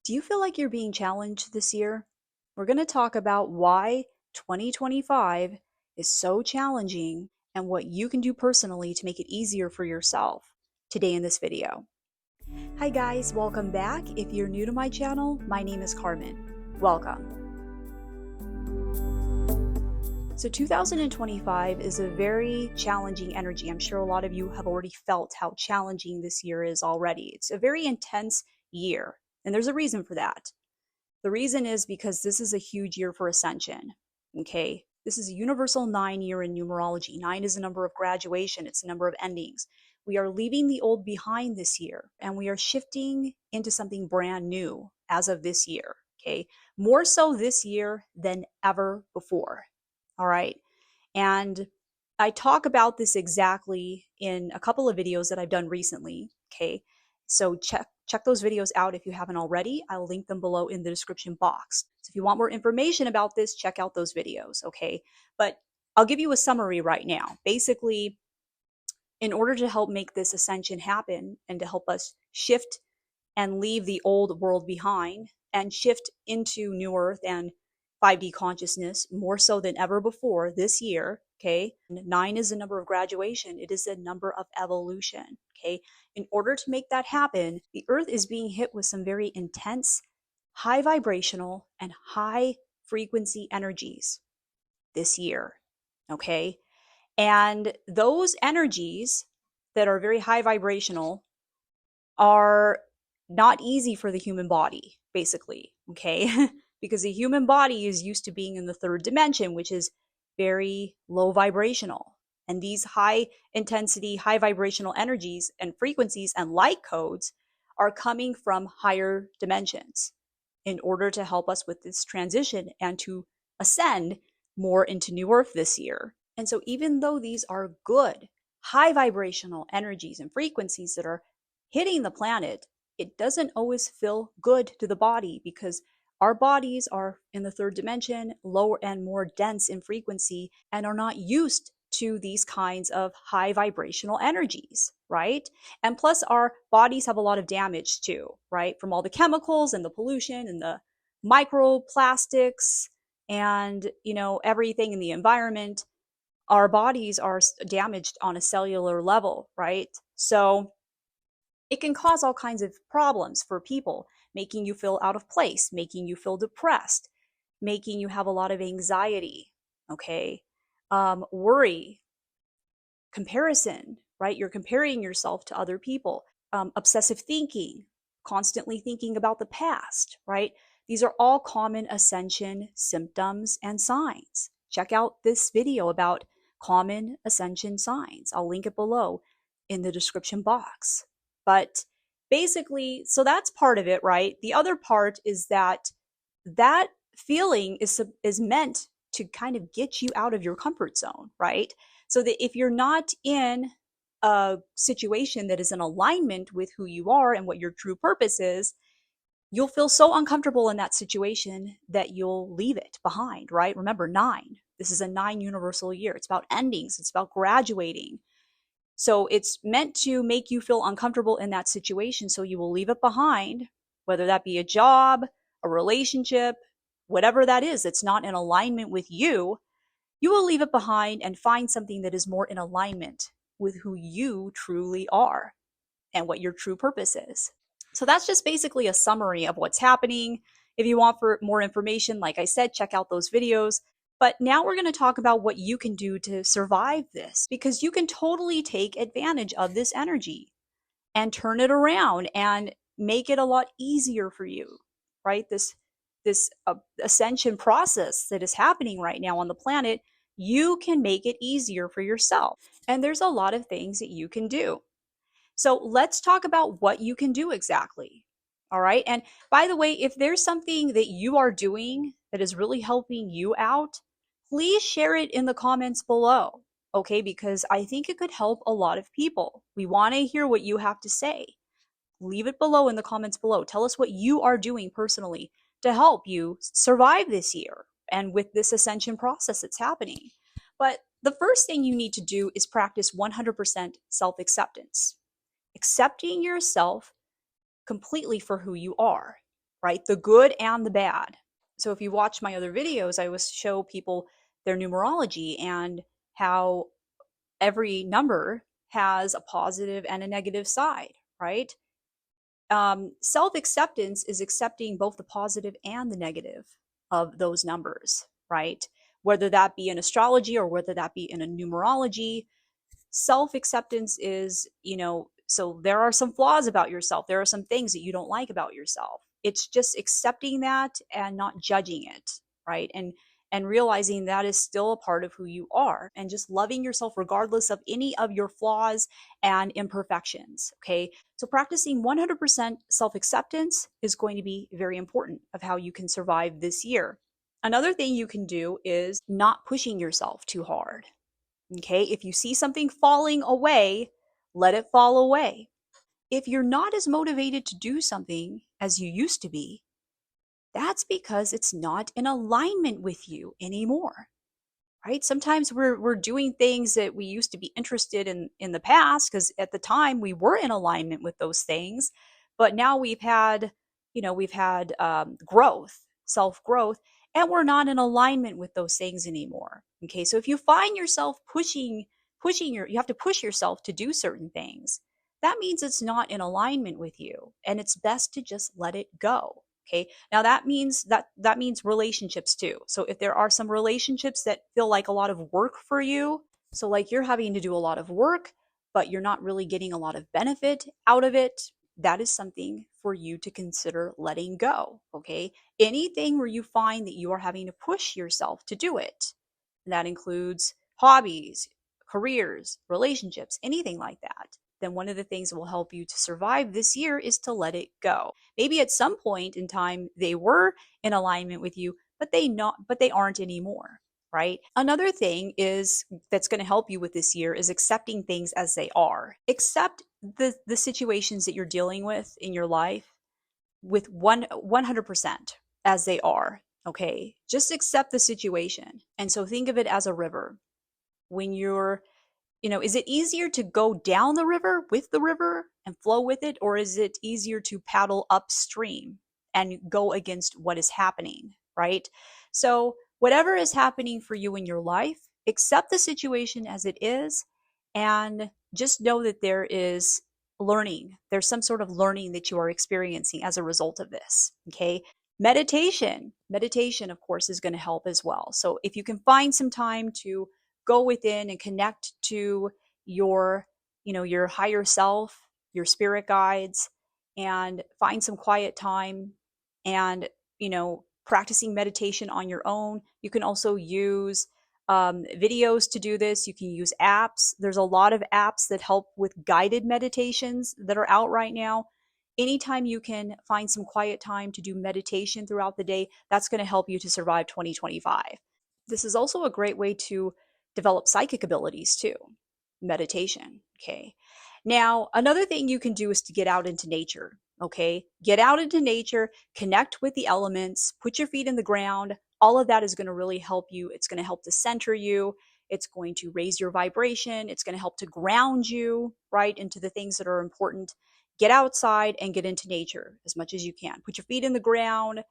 Do you feel like you're being challenged this year? We're going to talk about why 2025 is so challenging and what you can do personally to make it easier for yourself today in this video. Hi guys, welcome back. If you're new to my channel, my name is Carmen. Welcome. So 2025 is a very challenging energy. I'm sure a lot of you have already felt how challenging this year is already. It's a very intense year, and there's a reason for that. The reason is because this is a huge year for Ascension, okay? This is a universal 9 year in numerology. 9 is a number of graduation. It's a number of endings. We are leaving the old behind this year, and we are shifting into something brand new as of this year, okay? More so this year than ever before, all right? And I talk about this exactly in a couple of videos that I've done recently, okay? So check those videos out if you haven't already. I'll link them below in the description box. So if you want more information about this, check out those videos, okay? But I'll give you a summary right now. Basically, in order to help make this ascension happen and to help us shift and leave the old world behind and shift into new earth and 5D consciousness more so than ever before this year, okay? 9 is the number of graduation. It is the number of evolution, okay? In order to make that happen, the earth is being hit with some very intense, high vibrational and high frequency energies this year, okay? And those energies that are very high vibrational are not easy for the human body, basically, okay? Because the human body is used to being in the third dimension, which is very low vibrational. And these high intensity, high vibrational energies and frequencies and light codes are coming from higher dimensions in order to help us with this transition and to ascend more into New Earth this year. And so even though these are good, high vibrational energies and frequencies that are hitting the planet, it doesn't always feel good to the body because our bodies are in the third dimension, lower and more dense in frequency, and are not used to these kinds of high vibrational energies, right? And plus, our bodies have a lot of damage too, right? From all the chemicals and the pollution and the microplastics and, everything in the environment. Our bodies are damaged on a cellular level, right? So it can cause all kinds of problems for people, making you feel out of place, making you feel depressed, making you have a lot of anxiety, okay? Worry, comparison, right? You're comparing yourself to other people. Obsessive thinking, constantly thinking about the past, right? These are all common ascension symptoms and signs. Check out this video about common ascension signs. I'll link it below in the description box. But basically, so that's part of it, right? The other part is that feeling is meant to kind of get you out of your comfort zone, right? So that if you're not in a situation that is in alignment with who you are and what your true purpose is, you'll feel so uncomfortable in that situation that you'll leave it behind, right? Remember, 9. This is a 9 universal year. It's about endings. It's about graduating. So it's meant to make you feel uncomfortable in that situation. So you will leave it behind, whether that be a job, a relationship, whatever that is, that's not in alignment with you. You will leave it behind and find something that is more in alignment with who you truly are and what your true purpose is. So that's just basically a summary of what's happening. If you want for more information, like I said, check out those videos. But now we're going to talk about what you can do to survive this, because you can totally take advantage of this energy and turn it around and make it a lot easier for you, right? This ascension process that is happening right now on the planet, you can make it easier for yourself. And there's a lot of things that you can do. So let's talk about what you can do exactly. All right. And by the way, if there's something that you are doing that is really helping you out, please share it in the comments below. Okay. Because I think it could help a lot of people. We want to hear what you have to say. Leave it below in the comments below. Tell us what you are doing personally to help you survive this year and with this ascension process that's happening. But the first thing you need to do is practice 100% self-acceptance. Accepting yourself completely for who you are. right? The good and the bad. So if you watch my other videos, I always show people their numerology and how every number has a positive and a negative side, right? Self-acceptance is accepting both the positive and the negative of those numbers, right? Whether that be in astrology or whether that be in a numerology, self-acceptance is, so there are some flaws about yourself. There are some things that you don't like about yourself. It's just accepting that and not judging it, right? And realizing that is still a part of who you are, and just loving yourself regardless of any of your flaws and imperfections. Okay. So practicing 100% self-acceptance is going to be very important of how you can survive this year. Another thing you can do is not pushing yourself too hard. Okay, if you see something falling away, let it fall away. If you're not as motivated to do something as you used to be, that's because it's not in alignment with you anymore, right? Sometimes we're doing things that we used to be interested in the past because at the time we were in alignment with those things, but now we've had growth, self growth, and we're not in alignment with those things anymore. Okay, so if you find yourself you have to push yourself to do certain things. That means it's not in alignment with you, and it's best to just let it go. Okay. Now that means relationships too. So if there are some relationships that feel like a lot of work for you, so like you're having to do a lot of work, but you're not really getting a lot of benefit out of it, that is something for you to consider letting go. Okay. Anything where you find that you are having to push yourself to do it, and that includes hobbies, careers, relationships, anything like that, then one of the things that will help you to survive this year is to let it go. Maybe at some point in time they were in alignment with you, but they aren't anymore, right? Another thing is that's going to help you with this year is accepting things as they are. Accept the situations that you're dealing with in your life with 100% as they are. Okay, just accept the situation. And so think of it as a river. When you're is it easier to go down the river with the river and flow with it, or is it easier to paddle upstream and go against what is happening, right? So, whatever is happening for you in your life, accept the situation as it is, and just know that there is learning. There's some sort of learning that you are experiencing as a result of this, okay? Meditation, of course, is going to help as well. So, if you can find some time to go within and connect to your higher self, your spirit guides, and find some quiet time and, practicing meditation on your own. You can also use videos to do this. You can use apps. There's a lot of apps that help with guided meditations that are out right now. Anytime you can find some quiet time to do meditation throughout the day, that's going to help you to survive 2025. This is also a great way to develop psychic abilities too. Meditation. Okay. Now, another thing you can do is to get out into nature. Okay. Get out into nature, connect with the elements, put your feet in the ground. All of that is going to really help you. It's going to help to center you. It's going to raise your vibration. It's going to help to ground you right into the things that are important. Get outside and get into nature as much as you can. Put your feet in the ground.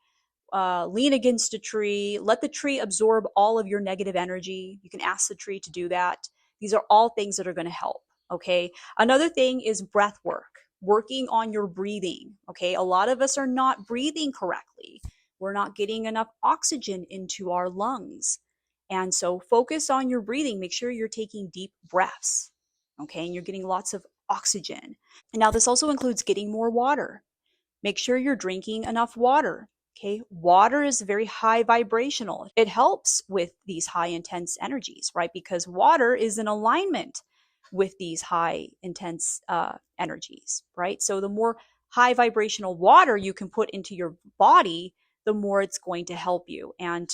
Lean against a tree, let the tree absorb all of your negative energy. You can ask the tree to do that. These are all things that are going to help. Okay. Another thing is breath work, working on your breathing. Okay. A lot of us are not breathing correctly. We're not getting enough oxygen into our lungs. And so focus on your breathing. Make sure you're taking deep breaths. Okay. And you're getting lots of oxygen. And now this also includes getting more water. Make sure you're drinking enough water. Okay, water is very high vibrational. It helps with these high intense energies, right? Because water is in alignment with these high intense energies, right? So the more high vibrational water you can put into your body, the more it's going to help you, and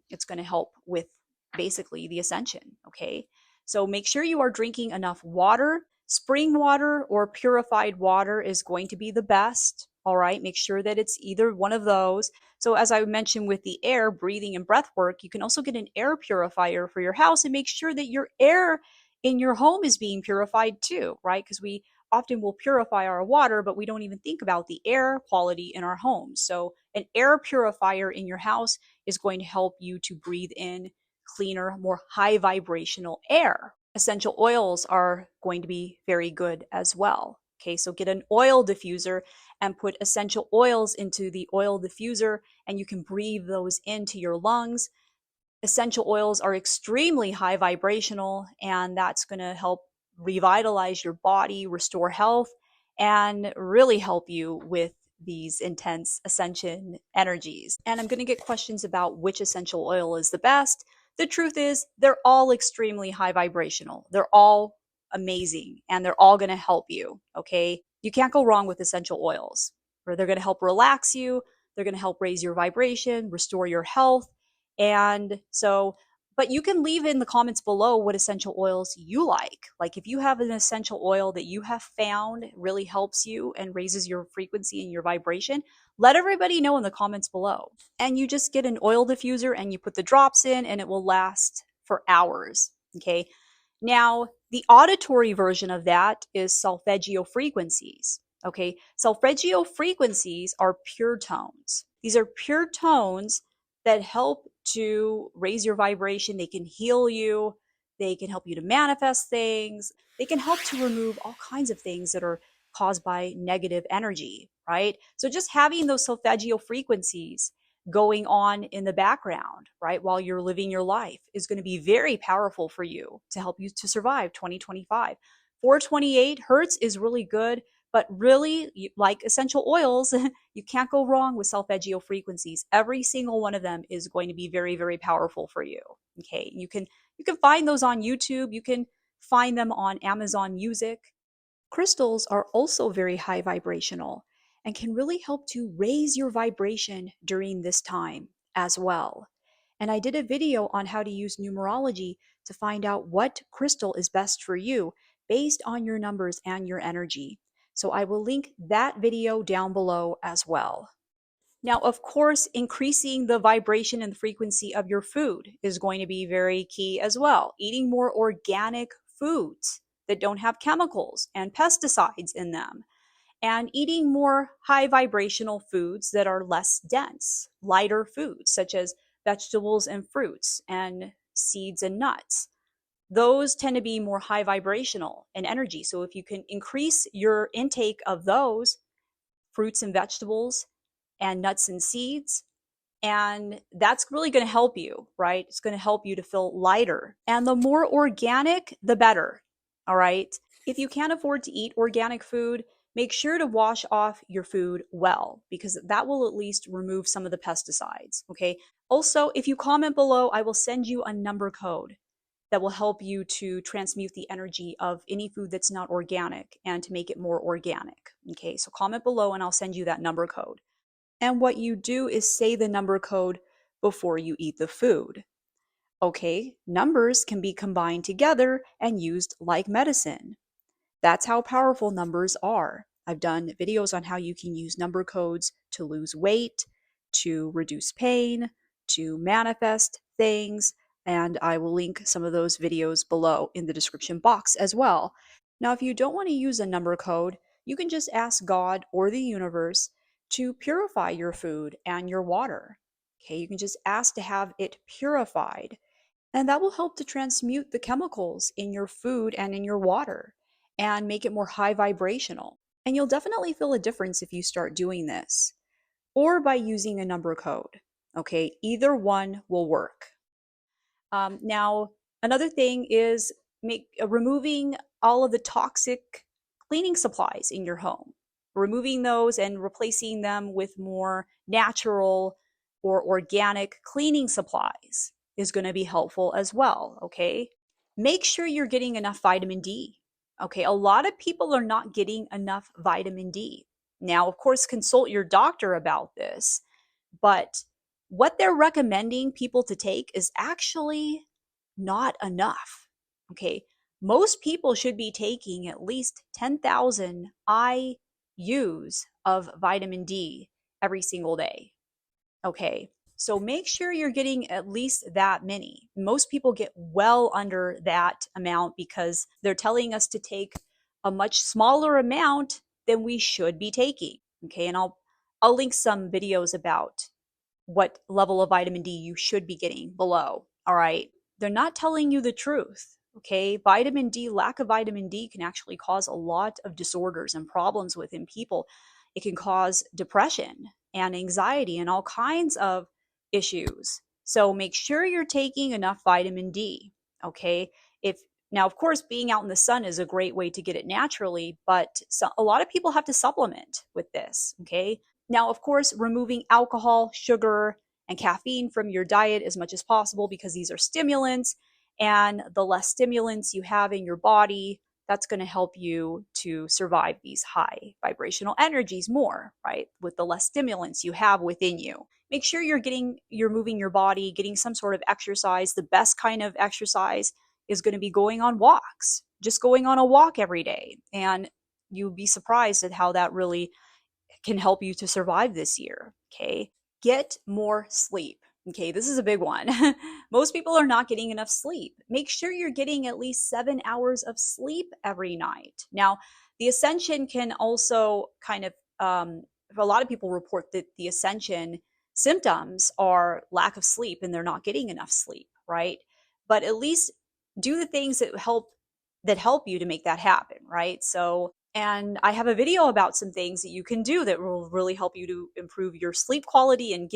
it's going to help with basically the ascension. Okay, so make sure you are drinking enough water. Spring water or purified water is going to be the best. All right, make sure that it's either one of those. So as I mentioned with the air, breathing and breath work, you can also get an air purifier for your house and make sure that your air in your home is being purified too, right? Because we often will purify our water, but we don't even think about the air quality in our homes. So an air purifier in your house is going to help you to breathe in cleaner, more high vibrational air. Essential oils are going to be very good as well. Okay, so get an oil diffuser and put essential oils into the oil diffuser, and you can breathe those into your lungs. Essential oils are extremely high vibrational, and that's going to help revitalize your body, restore health, and really help you with these intense ascension energies. And I'm going to get questions about which essential oil is the best. The truth is, they're all extremely high vibrational. They're all amazing, and they're all going to help you. Okay, you can't go wrong with essential oils. Or they're going to help relax you, they're going to help raise your vibration, restore your health. And so, but you can leave in the comments below what essential oils you like. Like if you have an essential oil that you have found really helps you and raises your frequency and your vibration, let everybody know in the comments below. And you just get an oil diffuser and you put the drops in, and it will last for hours. Okay. Now, the auditory version of that is solfeggio frequencies. Okay. Solfeggio frequencies are pure tones. These are pure tones that help to raise your vibration. They can heal you. They can help you to manifest things. They can help to remove all kinds of things that are caused by negative energy, right? So just having those solfeggio frequencies going on in the background, right, while you're living your life is going to be very powerful for you to help you to survive 2025. 428 hertz is really good, but really, like essential oils, you can't go wrong with solfeggio frequencies. Every single one of them is going to be very, very powerful for you. Okay, you can find those on YouTube. You can find them on Amazon Music. Crystals are also very high vibrational and can really help to raise your vibration during this time as well. And I did a video on how to use numerology to find out what crystal is best for you based on your numbers and your energy. So I will link that video down below as well. Now, of course, increasing the vibration and the frequency of your food is going to be very key as well. Eating more organic foods that don't have chemicals and pesticides in them, and eating more high vibrational foods that are less dense, lighter foods such as vegetables and fruits and seeds and nuts. Those tend to be more high vibrational in energy. So if you can increase your intake of those fruits and vegetables and nuts and seeds, and that's really going to help you, right? It's going to help you to feel lighter. And the more organic, the better. All right. If you can't afford to eat organic food, make sure to wash off your food well, because that will at least remove some of the pesticides. Okay. Also, if you comment below, I will send you a number code that will help you to transmute the energy of any food that's not organic and to make it more organic. Okay. So comment below and I'll send you that number code. And what you do is say the number code before you eat the food. Okay, numbers can be combined together and used like medicine. That's how powerful numbers are. I've done videos on how you can use number codes to lose weight, to reduce pain, to manifest things, and I will link some of those videos below in the description box as well. Now, if you don't want to use a number code, you can just ask God or the universe to purify your food and your water. Okay, you can just ask to have it purified, and that will help to transmute the chemicals in your food and in your water and make it more high vibrational. And you'll definitely feel a difference if you start doing this, or by using a number code. Okay, either one will work. Now, another thing is removing all of the toxic cleaning supplies in your home. Removing those and replacing them with more natural or organic cleaning supplies is going to be helpful as well, okay? Make sure you're getting enough vitamin D. Okay, a lot of people are not getting enough vitamin D. Now, of course, consult your doctor about this, but what they're recommending people to take is actually not enough. Okay, most people should be taking at least 10,000 IUs of vitamin D every single day. Okay, so make sure you're getting at least that many. Most people get well under that amount because they're telling us to take a much smaller amount than we should be taking. Okay, and I'll link some videos about what level of vitamin D you should be getting below. All right. They're not telling you the truth. Okay. Vitamin D, lack of vitamin D can actually cause a lot of disorders and problems within people. It can cause depression and anxiety and all kinds of issues. So make sure you're taking enough vitamin D. Okay. If now, of course, being out in the sun is a great way to get it naturally, but a lot of people have to supplement with this. Okay. Now, of course, removing alcohol, sugar, and caffeine from your diet as much as possible because these are stimulants. And the less stimulants you have in your body, that's going to help you to survive these high vibrational energies more, right? With the less stimulants you have within you. Make sure you're moving your body, getting some sort of exercise. The best kind of exercise is going to be going on walks, just going on a walk every day. And you'll be surprised at how that really can help you to survive this year. Okay. Get more sleep. Okay. This is a big one. Most people are not getting enough sleep. Make sure you're getting at least 7 hours of sleep every night. Now, the Ascension can also kind of, a lot of people report that the Ascension symptoms are lack of sleep and they're not getting enough sleep, right? But at least do the things that help you to make that happen, right? So, and I have a video about some things that you can do that will really help you to improve your sleep quality and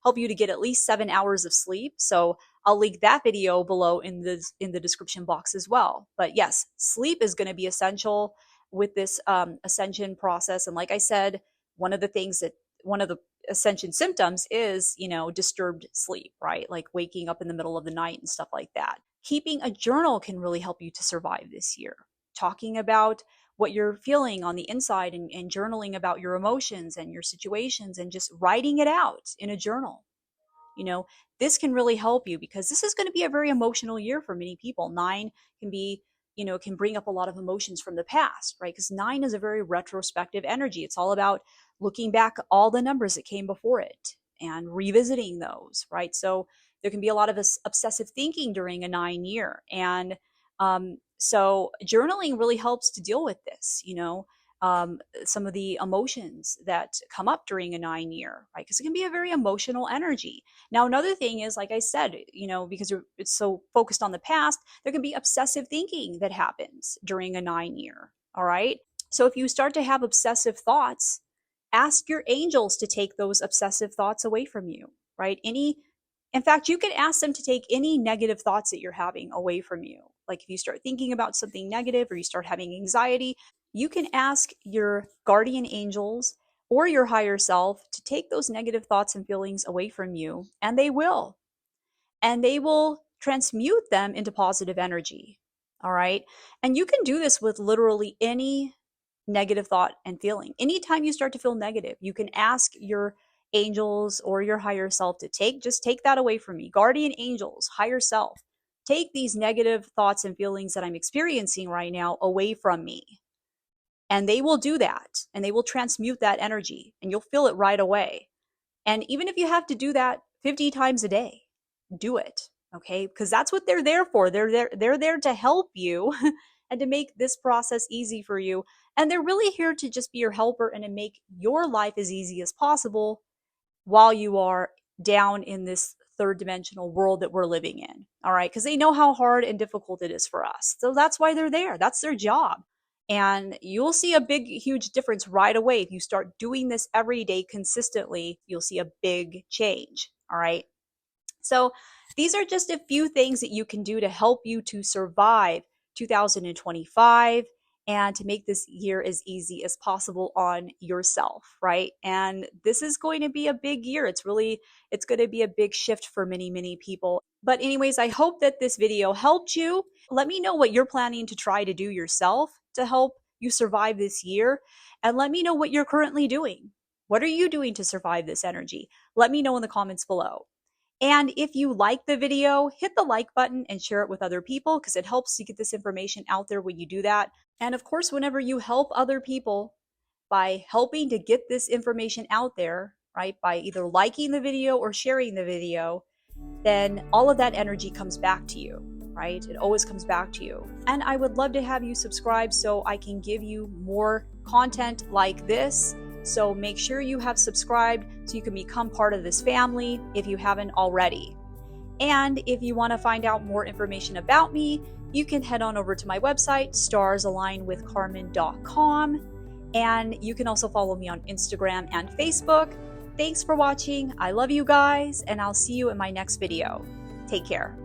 help you to get at least 7 hours of sleep. So I'll link that video below in the description box as well. But yes, sleep is going to be essential with this ascension process. And like I said, one of the ascension symptoms is, disturbed sleep, right? Like waking up in the middle of the night and stuff like that. Keeping a journal can really help you to survive this year. Talking about what you're feeling on the inside and journaling about your emotions and your situations and just writing it out in a journal. This can really help you because this is going to be a very emotional year for many people. 9 can be, can bring up a lot of emotions from the past, right? Because 9 is a very retrospective energy. It's all about looking back all the numbers that came before it and revisiting those, right? So there can be a lot of obsessive thinking during a 9 year. And so journaling really helps to deal with this, some of the emotions that come up during a 9 year, right? Because it can be a very emotional energy. Now, another thing is, like I said, because it's so focused on the past, there can be obsessive thinking that happens during a 9 year. All right. So if you start to have obsessive thoughts, ask your angels to take those obsessive thoughts away from you, right? In fact, you can ask them to take any negative thoughts that you're having away from you. Like if you start thinking about something negative or you start having anxiety, you can ask your guardian angels or your higher self to take those negative thoughts and feelings away from you, and they will. And they will transmute them into positive energy. All right. And you can do this with literally any negative thought and feeling. Anytime you start to feel negative, you can ask your angels or your higher self to just take that away from me. Guardian angels, higher self, take these negative thoughts and feelings that I'm experiencing right now away from me. And they will do that, and they will transmute that energy, and you'll feel it right away. And even if you have to do that 50 times a day, do it, okay? Because that's what they're there for. They're there to help you and to make this process easy for you. And they're really here to just be your helper and to make your life as easy as possible while you are down in this third dimensional world that we're living in. All right. Because they know how hard and difficult it is for us. So that's why they're there. That's their job. And you'll see a big, huge difference right away. If you start doing this every day consistently, you'll see a big change. All right. So these are just a few things that you can do to help you to survive 2025 and to make this year as easy as possible on yourself, right? And this is going to be a big year. It's going to be a big shift for many, many people. But anyways, I hope that this video helped you. Let me know what you're planning to try to do yourself to help you survive this year. And let me know what you're currently doing. What are you doing to survive this energy? Let me know in the comments below. And if you like the video, hit the like button and share it with other people because it helps to get this information out there when you do that. And of course, whenever you help other people by helping to get this information out there, right, by either liking the video or sharing the video, then all of that energy comes back to you, right? It always comes back to you. And I would love to have you subscribe so I can give you more content like this. So make sure you have subscribed so you can become part of this family if you haven't already. And if you want to find out more information about me, you can head on over to my website, starsalignwithcarmen.com. And you can also follow me on Instagram and Facebook. Thanks for watching. I love you guys, and I'll see you in my next video. Take care.